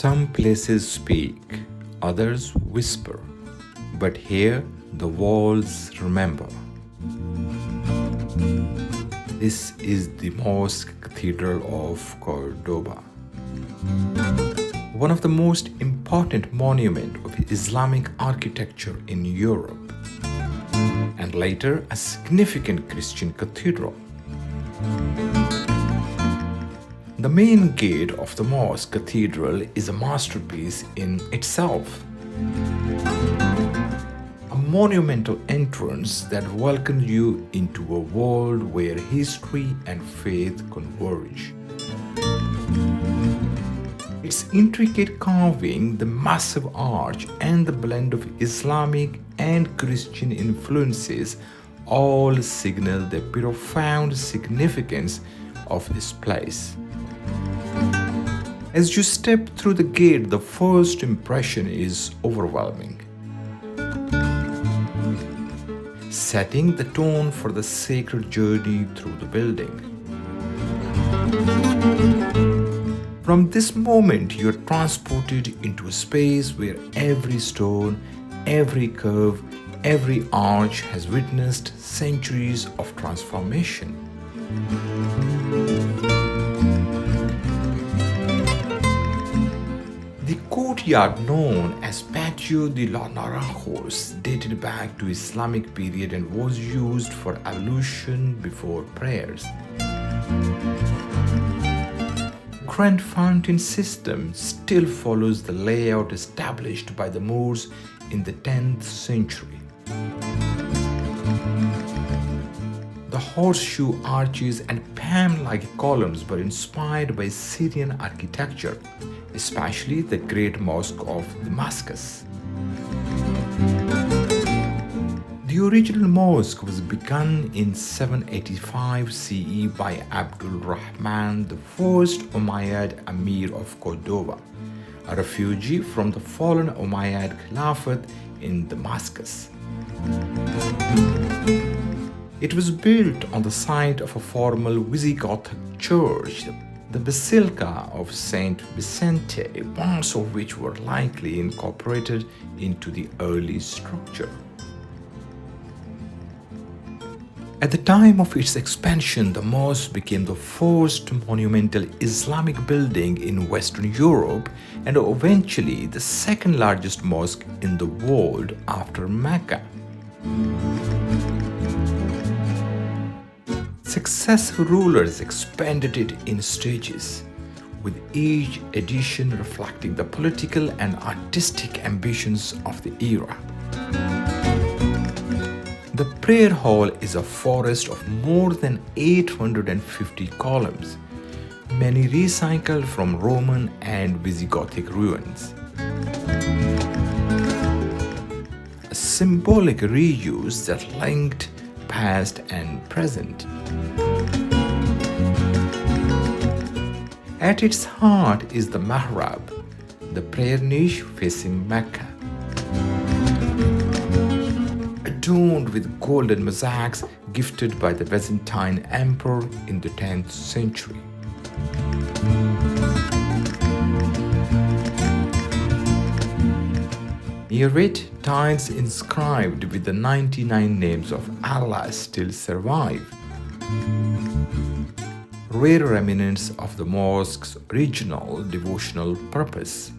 Some places speak, others whisper, but here the walls remember. This is the Mosque-Cathedral of Córdoba, one of the most important monuments of Islamic architecture in Europe, and later a significant Christian cathedral. The main gate of the Mosque Cathedral is a masterpiece in itself. A monumental entrance that welcomes you into a world where history and faith converge. Its intricate carving, the massive arch, and the blend of Islamic and Christian influences all signal the profound significance of this place. As you step through the gate, the first impression is overwhelming, setting the tone for the sacred journey through the building. From this moment, you are transported into a space where every stone, every curve, every arch has witnessed centuries of transformation. The courtyard known as Patio de los Naranjos dated back to Islamic period and was used for ablution before prayers. Grand fountain system still follows the layout established by the Moors in the 10th century. The horseshoe arches and palm-like columns were inspired by Syrian architecture, especially the Great Mosque of Damascus. The original mosque was begun in 785 CE by al-Rahman, the first Umayyad Emir of Córdoba, a refugee from the fallen Umayyad Caliphate in Damascus. It was built on the site of a former Visigothic church, the Basilica of Saint Vicente, parts of which were likely incorporated into the early structure. At the time of its expansion, the mosque became the first monumental Islamic building in Western Europe and eventually the second largest mosque in the world after Mecca. Successive rulers expanded it in stages, with each edition reflecting the political and artistic ambitions of the era. The prayer hall is a forest of more than 850 columns, many recycled from Roman and Visigothic ruins. A symbolic reuse that linked past and present. At its heart is the mihrab, the prayer niche facing Mecca, adorned with golden mosaics gifted by the Byzantine emperor in the 10th century. Near it, tiles inscribed with the 99 names of Allah still survive, rare remnants of the mosque's original devotional purpose.